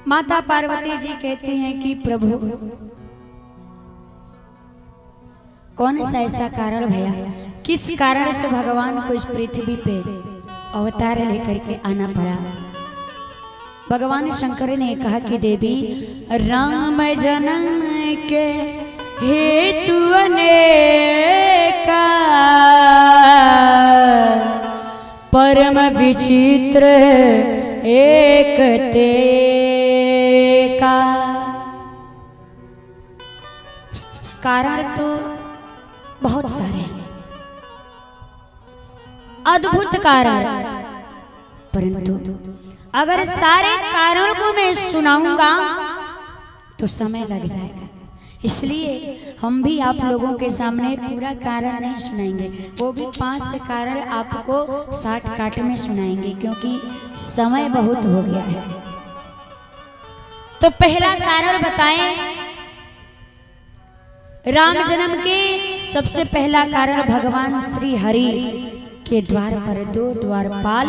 माता पार्वती जी कहती हैं कि प्रभु कौन सा ऐसा कारण भैया, किस कारण से भगवान को इस पृथ्वी पे अवतार लेकर के आना पड़ा। भगवान शंकर ने कहा कि देवी राम जन्म के हेतु अनेका परम विचित्र एक ते का। कारण तो बहुत सारे हैं, अद्भुत कारण, परंतु अगर सारे कारणों को मैं सुनाऊंगा तो समय लग जाएगा। इसलिए हम भी आप लोगों के सामने पूरा कारण नहीं सुनाएंगे, वो भी 5 कारण आपको शॉर्टकट में सुनाएंगे, क्योंकि समय बहुत हो गया है। तो पहला कारण बताएं, राम जन्म के सबसे पहला कारण भगवान श्री हरि के द्वार पर 2 द्वारपाल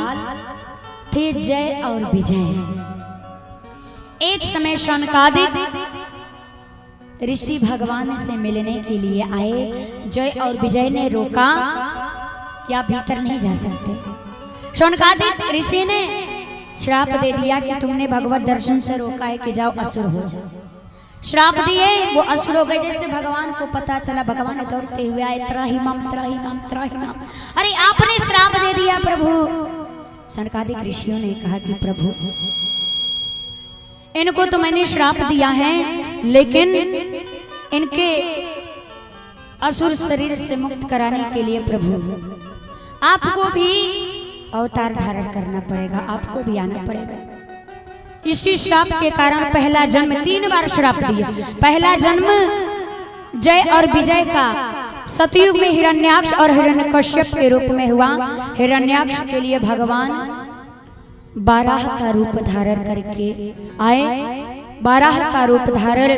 थे, जय और विजय। एक समय शौनकादिक ऋषि भगवान से मिलने के लिए आए। जय और विजय ने रोका, या भीतर नहीं जा सकते। शौनकादिक ऋषि ने श्राप दे दिया कि तुमने भगवत दर्शन से रोका है कि जाओ असुर हो जाओ। श्राप दिए, वो असुर हो गए। जैसे भगवान को पता चला, भगवान दौड़ते हुए आए, त्राहिमाम त्राहिमाम त्राहिमाम, अरे आपने श्राप दे दिया प्रभु। शौनकादिक ऋषियों ने कहा कि प्रभु इनको तो मैंने श्राप दिया है, लेकिन इनके असुर शरीर से मुक्त कराने के लिए प्रभु आपको भी अवतार धारण करना पड़ेगा, आपको भी आना पड़ेगा। इसी श्राप के कारण पहला जन्म 3 बार श्राप दिया। पहला जन्म जय और विजय का सतयुग में हिरण्याक्ष और हिरण्यकश्यप के रूप में हुआ। हिरण्याक्ष के लिए भगवान 12 का रूप धारण करके आए, 12 का रूप धारण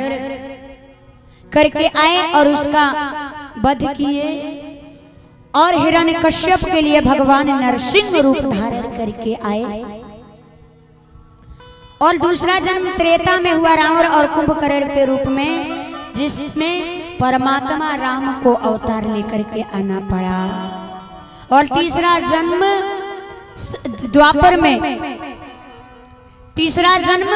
करके आए और उसका वध किए। और हिरण्यकश्यप के लिए भगवान नरसिंह रूप धारण करके आए। और दूसरा जन्म त्रेता में हुआ रावण और कुंभकर्ण के रूप में, जिसमें परमात्मा राम को अवतार लेकर के आना पड़ा। और तीसरा जन्म द्वापर में, तीसरा जन्म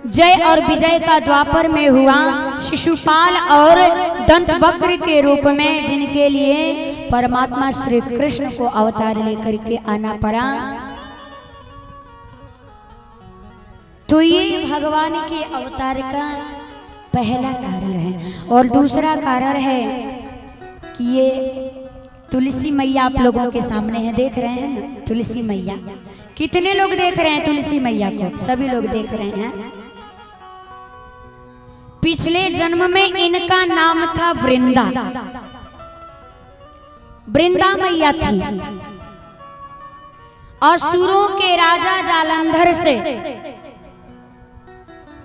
जय और विजय का द्वापर में हुआ, शिशुपाल और दंतवक्र के रूप में, जिनके लिए परमात्मा श्री कृष्ण को अवतार लेकर के आना पड़ा। तो ये भगवान के अवतार का पहला कारण है। और दूसरा कारण है कि ये तुलसी मैया आप लोगों के सामने है, देख रहे हैं ना तुलसी मैया। कितने लोग देख रहे हैं तुलसी मैया को? सभी लोग देख रहे हैं। पिछले जन्म में इनका नाम था वृंदा, वृंदा मैया थी। असुरों के राजा जालंधर से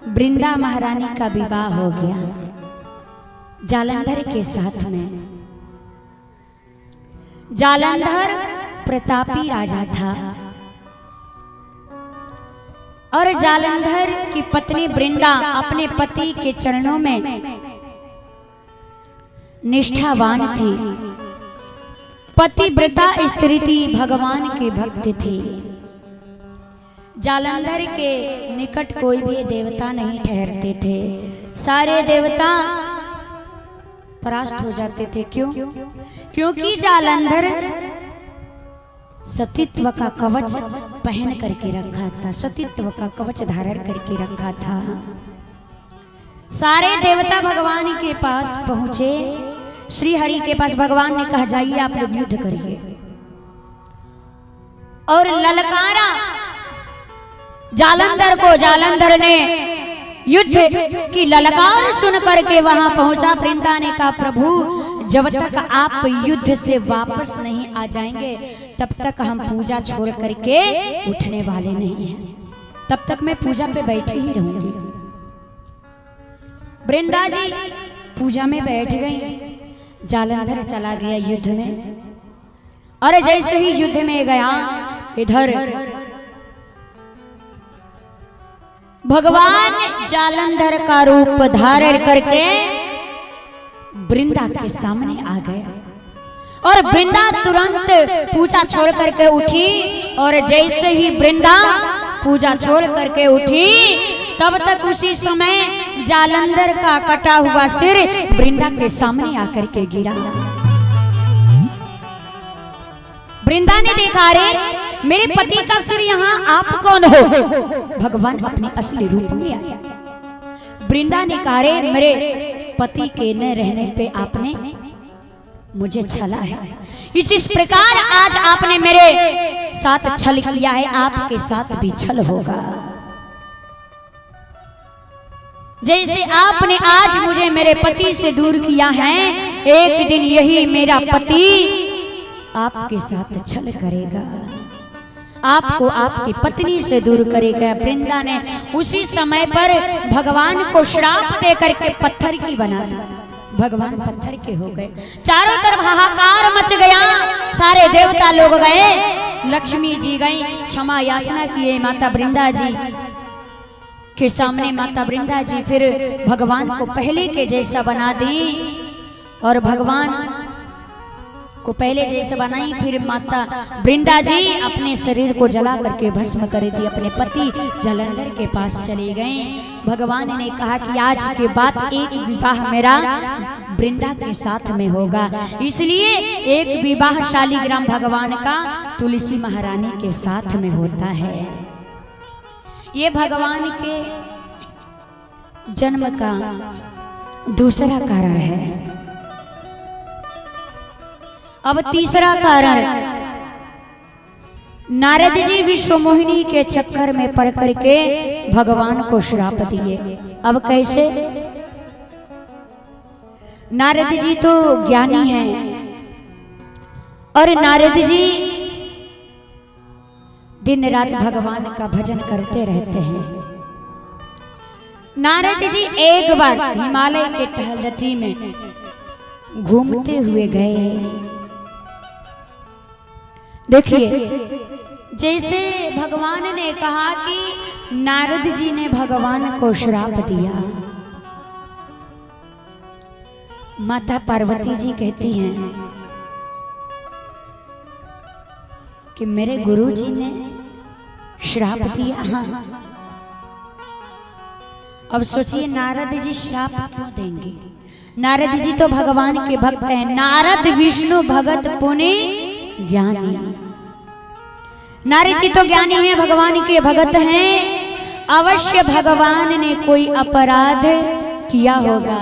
वृंदा महारानी का विवाह हो गया जालंधर के साथ में। जालंधर प्रतापी राजा था और जालंधर की पत्नी वृंदा अपने पति के चरणों में निष्ठावान थी, पतिव्रता स्त्री थी, भगवान के भक्त थी। जालंधर के निकट कोई भी देवता नहीं ठहरते थे, सारे देवता परास्त हो जाते थे। क्यों? क्योंकि जालंधर सतीत्व का कवच पहन करके रखा था, सतीत्व का कवच धारण करके रखा था। सारे देवता भगवान के पास पहुंचे, श्री हरि के पास। भगवान ने कहा जाइए आप लोग युद्ध करिए। और ललकारा जालंधर को। जालंधर ने युद्ध की ललकार सुन करके वहां पहुंचा। वृंदा ने कहा प्रभु जब तक आप युद्ध से वापस नहीं आ जाएंगे तब तक हम पूजा छोड़ करके उठने वाले नहीं हैं, तब तक मैं पूजा पे बैठी ही रहूंगी। वृंदा जी पूजा में बैठ गई, जालंधर चला गया युद्ध में। और जैसे ही युद्ध में गया, इधर भगवान जालंधर का रूप धारण करके वृंदा के सामने आ गए और वृंदा तुरंत पूजा छोड़ करके उठी। और जैसे ही वृंदा पूजा छोड़ करके उठी तब तक उसी समय जालंधर का कटा हुआ सिर वृंदा के सामने आकर के गिरा। वृंदा ने देखा, रे मेरे पति का सिर यहाँ, आप कौन हो? भगवान अपने असली रूप में आए। वृंदा ने कहा, रे मेरे पति के न रहने पे आपने मुझे छला है, इस प्रकार आज आपने मेरे साथ छल किया है, आपके साथ भी छल होगा। जैसे आपने आज मुझे मेरे पति से दूर किया है, एक दिन यही मेरा पति आपके साथ छल करेगा, आपको आपकी पत्नी से दूर करेगा। वृंदा ने उसी समय पर भगवान को श्राप दे करके पत्थर की बना दी। भगवान पत्थर के हो गए। चारों तरफ हाहाकार मच गया, सारे देवता लोग गए, लक्ष्मी जी गई, क्षमा याचना किए माता वृंदा जी के सामने। माता वृंदा जी फिर भगवान को पहले के जैसा बना दी और भगवान को पहले जैसे बनाई। फिर माता वृंदा जी अपने शरीर को जला करके भस्म कर दी, अपने पति जालंधर के पास चली गई। भगवान ने कहा कि आज के बाद एक विवाह मेरा वृंदा के साथ में होगा, इसलिए एक विवाह शालिग्राम भगवान का तुलसी महारानी के साथ में होता है। ये भगवान के जन्म का दूसरा कारण है। अब तीसरा कारण, नारद जी विश्व मोहिनी के चक्कर में पड़ करके भगवान को श्राप दिए। अब कैसे? नारद जी तो ज्ञानी हैं और नारद जी दिन रात भगवान का भजन करते रहते हैं। नारद जी एक बार हिमालय के टहलटी में घूमते हुए गए। देखिए, जैसे भगवान ने कहा कि नारद जी ने भगवान को श्राप दिया, माता पार्वती जी कहती हैं कि मेरे गुरु जी ने श्राप दिया। हाँ, अब सोचिए नारद जी श्राप क्यों देंगे? नारद जी तो भगवान के भक्त हैं। नारद विष्णु भगत पुनि ज्ञानी। नारद जी तो ज्ञानी हैं, भगवान के भगत हैं। अवश्य भगवान ने कोई अपराध किया होगा।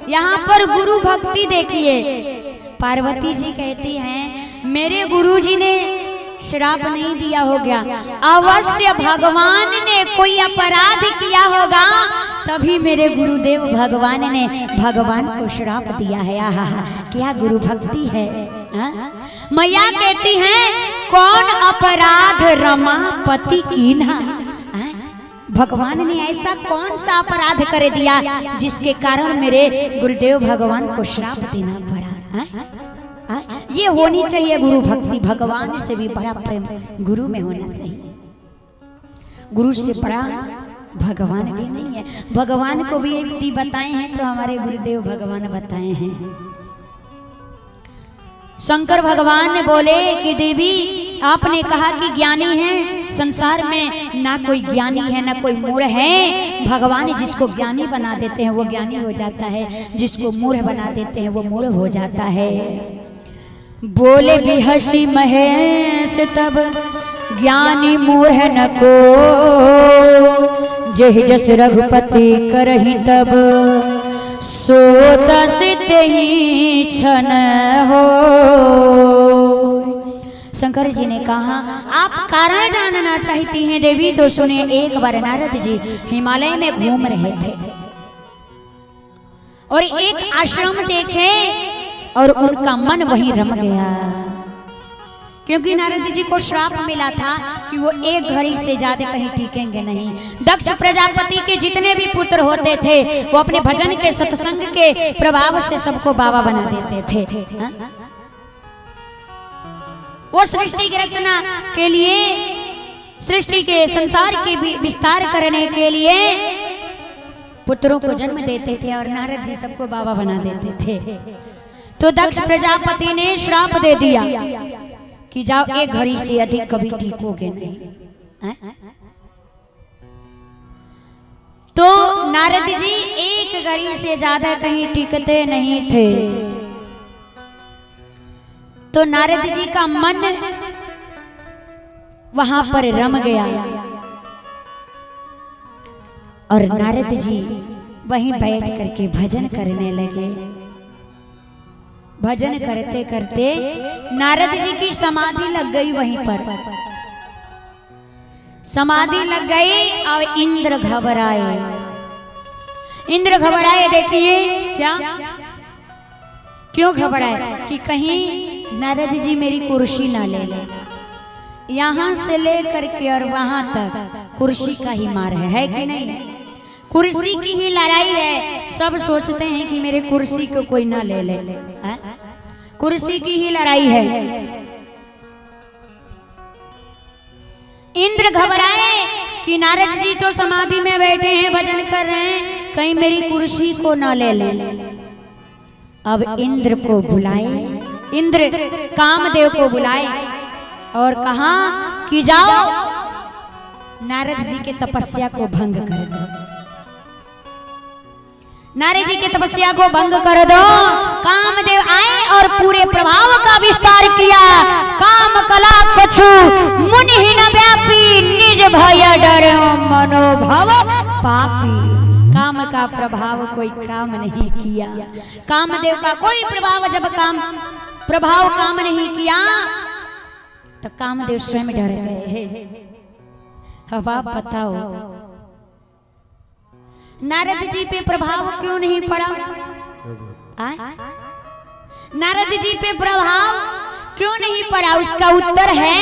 यहाँ पर गुरु भक्ति देखिए, पार्वती जी कहती हैं मेरे गुरु जी ने श्राप नहीं दिया होगा, अवश्य भगवान ने कोई अपराध किया होगा, तभी मेरे गुरुदेव भगवान ने भगवान को श्राप दिया है। आहा, क्या गुरु भक्ति है। मैया कहती हैं कौन अपराध रमापति की ना, भगवान ने ऐसा कौन सा अपराध कर दिया जिसके कारण मेरे गुरुदेव भगवान को श्राप देना पड़ा। ये होनी चाहिए गुरु भक्ति। भगवान से भी बड़ा प्रेम गुरु में होना चाहिए। गुरु से बड़ा भगवान भी नहीं है। भगवान को भी एक बताए हैं तो हमारे गुरुदेव भगवान बताए हैं। शंकर भगवान बोले कि देवी आपने कहा कि ज्ञानी है, संसार में ना कोई ज्ञानी है ना कोई मूढ़ है। भगवान जिसको ज्ञानी बना देते हैं वो ज्ञानी हो जाता है, जिसको मूढ़ बना देते हैं वो मूढ़ हो जाता है। बोले भी हसी महेश तब ज्ञानी मूढ़ न को, जय जस रघुपति करही तब सो दस तेहि क्षण हो। शंकर जी ने कहा आप कारण जानना चाहती हैं देवी, तो सुने। एक बार नारद जी हिमालय में घूम रहे थे और एक आश्रम देखे और उनका मन वहीं रम गया, क्योंकि नारद जी को श्राप मिला था कि वो एक घड़ी से ज्यादा कहीं टिकेंगे नहीं। दक्ष प्रजापति के जितने भी पुत्र होते थे वो अपने भजन के सत्संग के प्रभाव से सबको बाबा बना देते थे। वो सृष्टि की रचना के लिए सृष्टि के संसार के विस्तार करने के लिए पुत्रों को जन्म देते थे और नारद जी सबको बाबा बना देते थे। तो दक्ष प्रजापति ने श्राप दे दिया कि जाओ एक घड़ी से अधिक कभी टिकोगे नहीं। तो नारद जी एक घड़ी से ज्यादा कहीं टिकते नहीं थे। तो नारद जी का मन वहां पर रम गया और नारद जी वहीं बैठ करके भजन करने लगे। भजन करते करते नारद जी की समाधि लग गई वहीं पर। समाधि लग गई और इंद्र घबराए। इंद्र घबराए, देखिए क्या, क्यों घबराए कि कहीं नारद जी मेरी कुर्सी ना ले ले। यहां से लेकर के और वहां तक कुर्सी का ही मार है कि नहीं? कुर्सी की ही लड़ाई है। सब सोचते हैं कि मेरे कुर्सी को कोई ना ले ले। कुर्सी की ही लड़ाई है। इंद्र घबराए कि नारद जी तो समाधि में बैठे हैं, भजन कर रहे हैं, कहीं मेरी कुर्सी को ना ले ले। अब इंद्र को बुलाए, इंद्र कामदेव को बुलाए और कहा कि जाओ नारद जी के तपस्या को भंग कर दो। नारद जी के तपस्या को भंग कर दो। कामदेव आए और पूरे प्रभाव का विस्तार किया। काम कला कछु मुनि ही न व्यापी, निज भय डर मनोभाव पापी। काम का प्रभाव कोई काम नहीं किया। कामदेव का कोई प्रभाव जब प्रभाव काम नहीं किया तो कामदेव स्वयं डर गए। अब आप बताओ नारद जी पे प्रभाव क्यों नहीं पड़ा? नारद जी पे प्रभाव क्यों नहीं पड़ा? उसका उत्तर है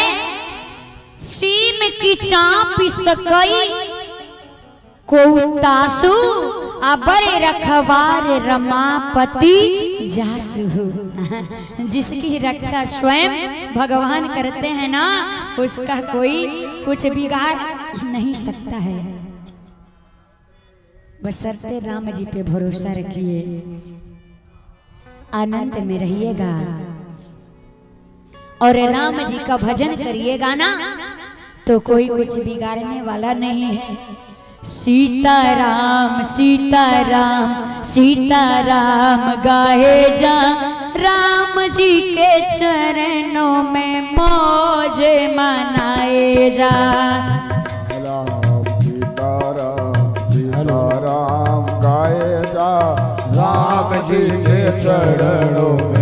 सीम की चाप सकई को तासु अबरे रखवार रमापति जासु। जिसकी रक्षा स्वयं भगवान करते हैं ना, उसका कोई कुछ बिगाड़ नहीं सकता है। बशर्ते राम जी पे भरोसा रखिए, आनंद में रहिएगा और राम जी का भजन करिएगा ना तो कोई कुछ बिगाड़ने वाला नहीं है। सीताराम सीताराम सीताराम गाए जा, राम जी के चरणों में मौज मनाए जा। राम गाए जा, राम जी के चरणों में